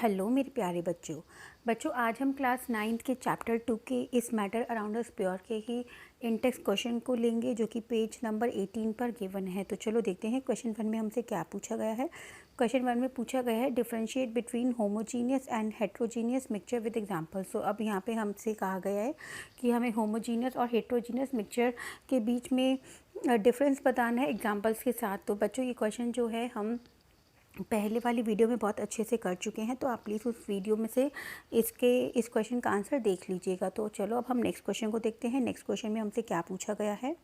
Hello मेरे प्यारे बच्चों आज हम क्लास 9th के चैप्टर 2 के इस मैटर अराउंड अस प्योर के ही इंटेक्स्ट क्वेश्चन को लेंगे जो कि पेज नंबर 18 पर गिवन है। तो चलो देखते हैं क्वेश्चन 1 में हमसे क्या पूछा गया है। क्वेश्चन 1 में पूछा गया है differentiate between homogeneous and heterogeneous mixture with example. So अब यहाँ पे हमसे कहा गया है कि हमें होमोजीनियस और हेट्रोजीनियस मिक्सचर के बीच में डिफरेंस बताना है एग्जाम्पल्स के साथ। तो बच्चों ये क्वेश्चन जो है हम पहले वाली वीडियो में बहुत अच्छे से कर चुके हैं, तो आप प्लीज़ उस वीडियो में से इस क्वेश्चन का आंसर देख लीजिएगा। तो चलो अब हम नेक्स्ट क्वेश्चन को देखते हैं। नेक्स्ट क्वेश्चन में हमसे क्या पूछा गया है।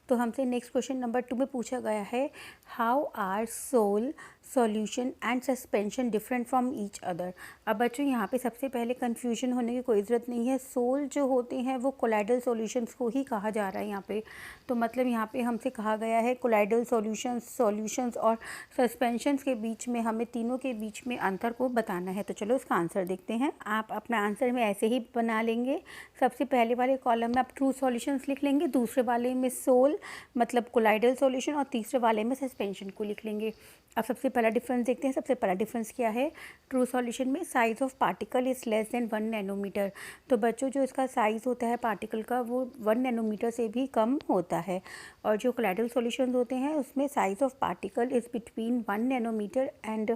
तो हमसे नेक्स्ट क्वेश्चन नंबर 2 में पूछा गया है how are sol solution and suspension different from each other. अब बच्चों यहाँ पे सबसे पहले कन्फ्यूजन होने की कोई ज़रूरत नहीं है। सोल जो होते हैं वो कोलाइडल सॉल्यूशंस को ही कहा जा रहा है यहाँ पे। तो मतलब यहाँ पे हमसे कहा गया है कोलाइडल सॉल्यूशंस और सस्पेंशंस के बीच में हमें तीनों के बीच में अंतर को बताना है। तो चलो इसका आंसर देखते हैं। आप अपना आंसर में ऐसे ही बना लेंगे। सबसे पहले वाले कॉलम में आप ट्रू सॉल्यूशंस लिख लेंगे, दूसरे वाले में सोल मतलब कोलाइडल सॉल्यूशन और तीसरे वाले में सस्पेंशन को लिख लेंगे। अब सबसे पहला डिफरेंस देखते हैं। सबसे पहला डिफरेंस क्या है। ट्रू सॉल्यूशन में size of particle is less than 1 nanometre. तो बच्चों जो इसका साइज़ होता है पार्टिकल का वो 1 नैनोमीटर से भी कम होता है। और जो कोलाइडल सॉल्यूशन होते हैं उसमें size of particle is between 1 nanometre and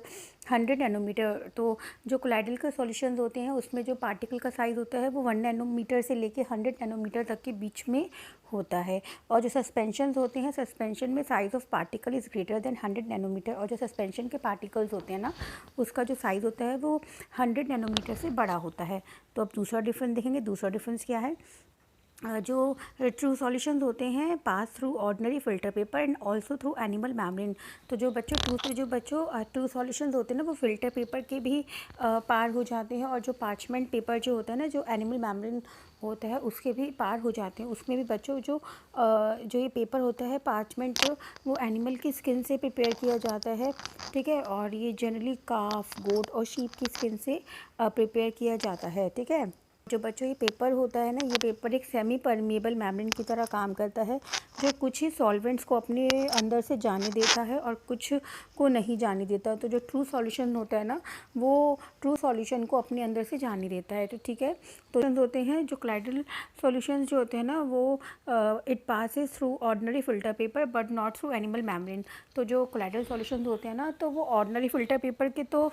100 nanometre. तो जो कोलाइडल के सॉल्यूशंस होते हैं उसमें जो पार्टिकल का साइज़ होता है वो 1 नैनोमीटर से लेके 100 नैनोमीटर तक के बीच में होता है। और जो सस्पेंशंस होते हैं सस्पेंशन में size of particle is greater than 100 nanometre. और जो सस्पेंशन के पार्टिकल्स होते हैं ना उसका जो साइज़ होता है वो 100 नैनोमीटर से बड़ा होता है। तो अब दूसरा डिफरेंस देखेंगे। दूसरा डिफरेंस क्या है। जो ट्रू सॉल्यूशंस होते हैं pass through ordinary filter paper and also through animal membrane. तो जो बच्चों ट्रू सॉल्यूशंस होते हैं ना वो फ़िल्टर पेपर के भी पार हो जाते हैं। और जो पार्चमेंट पेपर जो होता है ना जो एनिमल मेम्ब्रेन होता है उसके भी पार हो जाते हैं। उसमें भी बच्चों जो ये पेपर होता है पार्चमेंट वो एनिमल की स्किन से प्रिपेयर किया जाता है, ठीक है। और ये जनरली काफ, गोट और शीप की स्किन से प्रिपेयर किया जाता है, ठीक है। जो बच्चों ये पेपर होता है ना ये पेपर एक सेमी परमिएबल मेम्ब्रेन की तरह काम करता है जो कुछ ही सॉल्वेंट्स को अपने अंदर से जाने देता है और कुछ को नहीं जाने देता। तो जो ट्रू सॉल्यूशन होता है ना वो ट्रू सॉल्यूशन को अपने अंदर से जाने देता है, तो ठीक है। तो होते हैं जो कोलाइडल सॉल्यूशंस जो होते हैं ना वो it passes through ordinary filter paper but not through animal membrane. तो जो कोलाइडल सॉल्यूशंस होते हैं ना तो वो ऑर्डिनरी फ़िल्टर पेपर के तो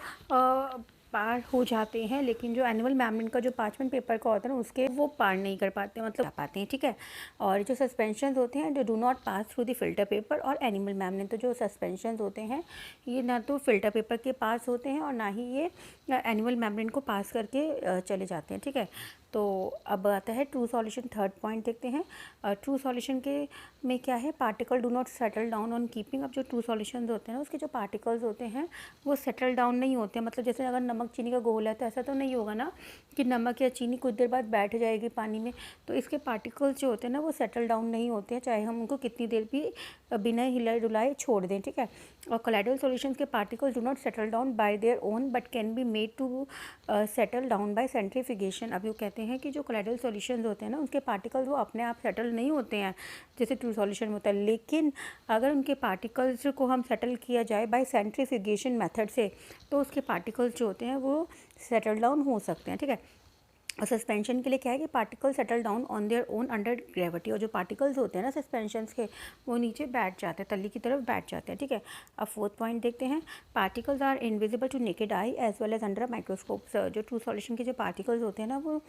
पार हो जाते हैं, लेकिन जो एनिमल मेम्ब्रेन का जो पार्चमेंट पेपर का होता है ना उसके वो पार नहीं कर पाते, मतलब पाते हैं, ठीक है। और जो सस्पेंशन होते हैं जो do not pass through the filter paper और एनिमल मेम्ब्रेन। तो जो सस्पेंशन होते हैं ये ना तो फिल्टर पेपर के पास होते हैं और ना ही ये एनिमल मेम्ब्रेन को पास करके चले जाते हैं, ठीक है। तो अब आता है ट्रू सॉल्यूशन। थर्ड पॉइंट देखते हैं। ट्रू सॉल्यूशन के में क्या है particle do not settle down on keeping. अब जो ट्रू सॉल्यूशंस होते हैं ना उसके जो पार्टिकल्स होते हैं वो सेटल डाउन नहीं होते हैं। मतलब जैसे अगर नमक चीनी का घोल है तो ऐसा तो नहीं होगा ना कि नमक या चीनी कुछ देर बाद बैठ जाएगी पानी में। तो इसके पार्टिकल्स जो होते हैं ना वो सेटल डाउन नहीं होते हैं चाहे हम उनको कितनी देर भी बिना हिलाए डुलाए छोड़ दें, ठीक है। और कोलाइडल सॉल्यूशंस के particles do not settle down by their own but can be made to settle down by centrifugation. अब ये कहते हैं कि जो कोलाइडल सॉल्यूशंस होते हैं ना उनके पार्टिकल्स वो अपने आप सेटल नहीं होते हैं जैसे ट्रू सॉल्यूशन होता है, लेकिन अगर उनके पार्टिकल्स को हम सेटल किया जाए बाय सेंट्रीफिकेशन मेथड से तो उसके पार्टिकल्स जो होते हैं वो सेटल डाउन हो सकते हैं, ठीक है। और सस्पेंशन के लिए क्या है कि particle settle down on their own under gravity. और जो पार्टिकल्स होते हैं ना सस्पेंशंस के वो नीचे बैठ जाते हैं, तली की तरफ बैठ जाते हैं, ठीक है। अब फोर्थ पॉइंट देखते हैं। Particles are invisible to naked eye as well as under microscope. जो ट्रू सॉल्यूशन के जो पार्टिकल्स होते हैं ना वो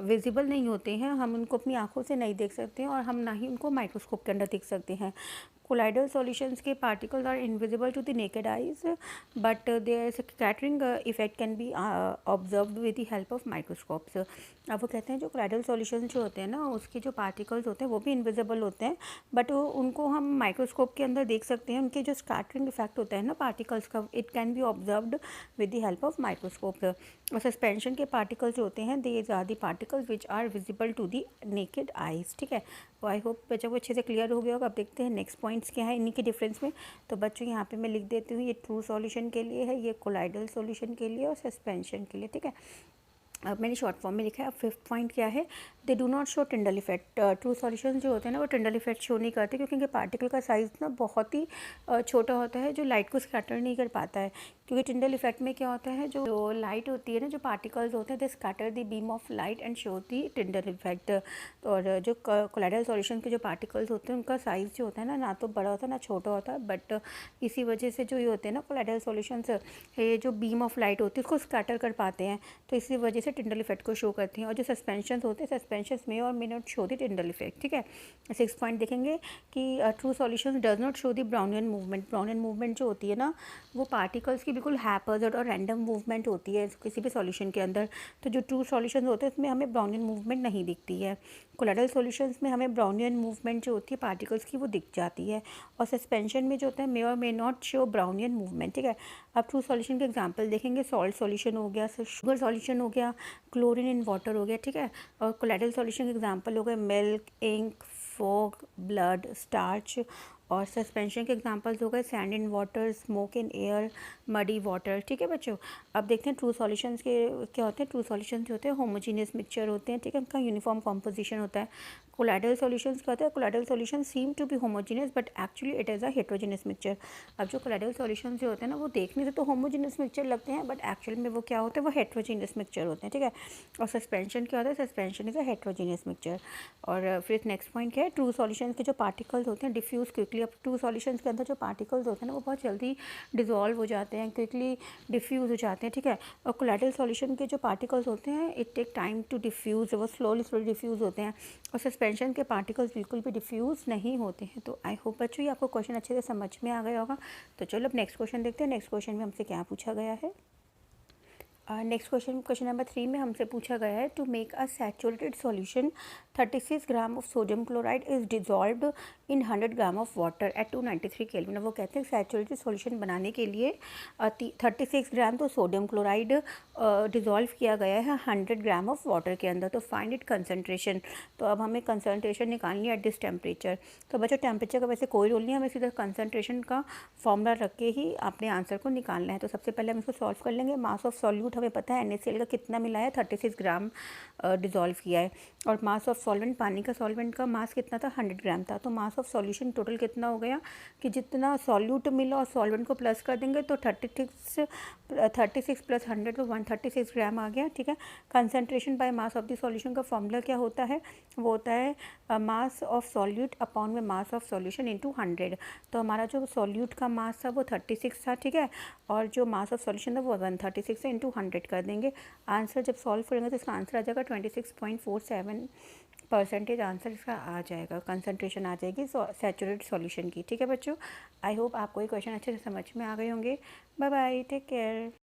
विजिबल नहीं होते हैं, हम उनको अपनी आँखों से नहीं देख सकते हैं और हम ना ही उनको माइक्रोस्कोप के अंदर देख सकते हैं। कोलाइडल सॉल्यूशंस के particles are invisible to the naked eyes but their scattering effect can be observed with the help of microscopes. अब वो कहते हैं जो कोलाइडल सॉल्यूशंस जो होते हैं ना उसके जो पार्टिकल्स होते हैं वो भी इनविजिबल होते हैं बट उनको हम माइक्रोस्कोप के अंदर देख सकते हैं। उनके जो स्कैटरिंग इफेक्ट होता है ना पार्टिकल्स का it can be observed with the help of microscope. और सस्पेंशन के पार्टिकल्स जो होते हैं these are the particles which are visible to the naked eyes, ठीक है। तो आई होप बच्चों को अच्छे से क्लियर हो गया होगा। अब देखते हैं नेक्स्ट पॉइंट्स क्या है इन्हीं के डिफरेंस में। तो बच्चों यहाँ पे मैं लिख देती हूँ ये ट्रू सॉल्यूशन के लिए है, ये कोलाइडल सॉल्यूशन के लिए और सस्पेंशन के लिए, ठीक है। अब मैंने शॉर्ट फॉर्म में लिखा है। अब फिफ्थ पॉइंट क्या है, they do not show Tyndall effect. True solution जो होते हैं ना वो टिंडल इफेक्ट शो नहीं करते, क्योंकि इनके पार्टिकल का साइज़ ना बहुत ही छोटा होता है, जो लाइट को स्कैटर नहीं कर पाता है। क्योंकि टिंडल इफेक्ट में क्या होता है, जो लाइट होती है ना, जो पार्टिकल्स होते हैं, they scatter the beam of light and show the Tyndall effect. और जो कोलाइडल सॉल्यूशन के जो पार्टिकल्स होते हैं उनका साइज़ जो होता है ना तो बड़ा होता है ना छोटा होता है, बट इसी वजह से जो ये होते हैं ना कोलाइडल सॉल्यूशंस, ये जो बीम ऑफ लाइट होती है उसको स्कैटर कर पाते हैं, तो इसी वजह से टिंडल इफेक्ट को शो करती हैं। और जो सस्पेंशन होते हैं, सस्पेंशन में और may not show the Tyndall effect. ठीक है, सिक्स पॉइंट देखेंगे कि true solution does not show the Brownian movement. Brownian movement जो होती है ना वो पार्टिकल्स की बिल्कुल हैपर्ड और रैंडम मूवमेंट होती है किसी भी सॉल्यूशन के अंदर। तो जो ट्रू सॉल्यूशन होते हैं उसमें हमें ब्राउनियन मूवमेंट नहीं दिखती है। कोलाइडल सॉल्यूशंस में हमें ब्राउनियन मूवमेंट जो होती है पार्टिकल्स की वो दिख जाती है। और सस्पेंशन में जो होता है मे और may not show Brownian movement. ठीक है, अब ट्रू सॉल्यूशन के एग्जांपल देखेंगे। सॉल्ट सॉल्यूशन हो गया, शुगर सॉल्यूशन हो गया, क्लोरीन इन वाटर हो गया। ठीक है, और कोलाइडल सॉल्यूशन के एग्जांपल हो गए milk, ink, fog, blood, starch. और सस्पेंशन के एग्जांपल्स हो गए sand in water, smoke in air, muddy water. ठीक है बच्चों, अब देखते हैं ट्रू सॉल्यूशंस के क्या होते हैं। ट्रू सॉल्यूशंस जो होते हैं होमोजीनियस मिक्सचर होते हैं। ठीक है, उनका यूनिफॉर्म कॉम्पोजिशन होता है। कोलाइडल सॉल्यूशंस क्या होता है, colloidal solution seem to be homogeneous but actually it is a heterogeneous mixture. अब जो कोलाइडल सॉल्यूशंस जो होते हैं ना वो देखने से तो होमोजीनियस मिक्सचर लगते हैं, बट एक्चुअल में वो क्या होते हैं, वो हेट्रोजीनियस मिक्सचर होते हैं। ठीक है, और सस्पेंशन क्या होता है, suspension is a heterogeneous mixture. और फिर नेक्स्ट पॉइंट क्या है, ट्रू सॉल्यूशन के जो पार्टिकल्स होते हैं डिफ्यूज़ क्विकली। अब ट्रू सॉल्यूशंस के अंदर जो पार्टिकल्स होते हैं ना वो बहुत जल्दी डिजॉल्व हो जाते हैं, क्विकली डिफ्यूज़ हो जाते हैं। ठीक है, और कोलाइडल सॉल्यूशन के जो पार्टिकल्स होते हैं it take time to diffuse, वो स्लोली डिफ्यूज़ होते हैं। और सस्पेंशन के पार्टिकल्स बिल्कुल भी डिफ्यूज़ नहीं होते हैं। तो आई होप बच्चों ये आपको क्वेश्चन अच्छे से समझ में आ गया होगा। तो चलो अब नेक्स्ट क्वेश्चन देखते हैं। नेक्स्ट क्वेश्चन में हमसे क्या पूछा गया है। नेक्स्ट क्वेश्चन नंबर 3 में हमसे पूछा गया है, to make a saturated solution 36 gram of sodium chloride is dissolved in 100 gram of water at 293 kelvin. वो कहते हैं सैचुरेटेड सॉल्यूशन बनाने के लिए 36 ग्राम तो सोडियम क्लोराइड डिज़ोल्व किया गया है 100 ग्राम ऑफ वाटर के अंदर। तो फाइंड इट कंसनट्रेशन। तो अब हमें कंसनट्रेशन निकालनी है एट दिस टेम्परेचर। तो बच्चों टेम्परेचर का वैसे कोई रोल नहीं है, हमें सीधा कंसनट्रेशन का फॉर्मूला रख के ही अपने आंसर को निकालना है। तो सबसे पहले हम इसको सॉल्व कर लेंगे। मास ऑफ सॉल्यूट हमें पता है NaCl का कितना मिला है, 36 ग्राम डिज़ोल्व किया है। और मास ऑफ सॉल्वेंट, पानी का सॉल्वेंट का मास कितना था, 100 ग्राम था। तो मास ऑफ सॉल्यूशन टोटल कितना हो गया कि जितना सॉल्यूट मिला और सॉल्वेंट को प्लस कर देंगे तो 36 प्लस 100 तो 136 ग्राम आ गया। ठीक है, concentration by mass of the solution का फॉर्मूला क्या होता है, वो होता है मास ऑफ सॉल्यूट अपॉन में मास ऑफ सॉल्यूशन इंटू 100। तो हमारा जो सॉल्यूट का मास था वो 36 था। ठीक है, और जो मास ऑफ सॉल्यूशन था वो 136 से इंटू 100 कर देंगे। आंसर जब सॉल्व करेंगे तो इसका आंसर आ जाएगा 26.47% आंसर इसका आ जाएगा, कंसनट्रेशन आ जाएगी सैचुरेटेड सॉल्यूशन की। ठीक है बच्चों, आई होप आपको ये क्वेश्चन अच्छे से समझ में आ गए होंगे। Bye bye, take care.